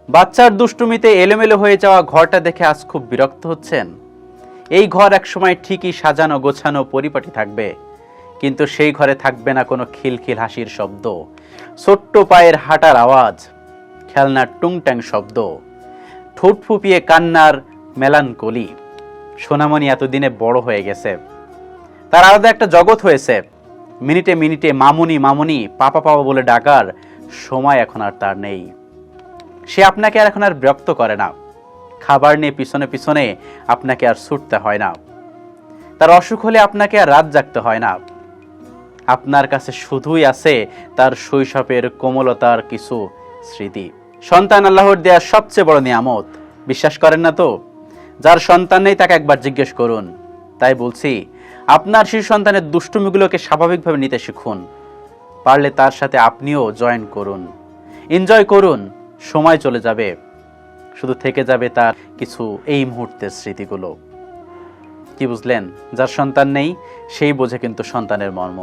বাচ্চার দুষ্টুমিতে এলোমেলো হয়ে যাওয়া ঘরটা দেখে আজ খুব বিরক্ত হচ্ছেন। এই ঘর একসময় ঠিকই সাজানো গোছানো পরিপাটি থাকবে, কিন্তু সেই ঘরে থাকবে না কোনো খিলখিল হাসির শব্দ, ছোট্ট পায়ের হাঁটার আওয়াজ, খেলনার টুংট্যাং শব্দ, ঠোঁট ফুপিয়ে কান্নার মেলানকলি। সোনামণি এতদিনে বড় হয়ে গেছে, তার আলাদা একটা জগৎ হয়েছে। মিনিটে মিনিটে মামুনি মামুনি পাপা পাপা বলে ডাকার সময় এখন আর তার নেই। সে আপনাকে আর এখন আর বিরক্ত করে না। খাবার নিয়ে পিছনে পিছনে আপনাকে আর ছুটতে হয় না। তার অসুখ হলে আপনাকে আর রাত জাগতে হয় না। আপনার কাছে শুধুই আছে তার শৈশবের কোমলতার কিছু স্মৃতি। সন্তান আল্লাহর দেয়া সবচেয়ে বড় নিয়ামত, বিশ্বাস করেন না তো? যার সন্তান নেই তাকে একবার জিজ্ঞেস করুন। তাই বলছি, আপনার শিশু সন্তানের দুষ্টুমিগুলোকে স্বাভাবিকভাবে নিতে শিখুন। পারলে তার সাথে আপনিও জয়েন করুন, এনজয় করুন। সময় চলে যাবে, শুধু থেকে যাবে তার কিছু এই মুহূর্তের স্মৃতিগুলো। কি বুঝলেন? যার সন্তান নেই সেই বোঝে কিন্তু সন্তানের মর্ম।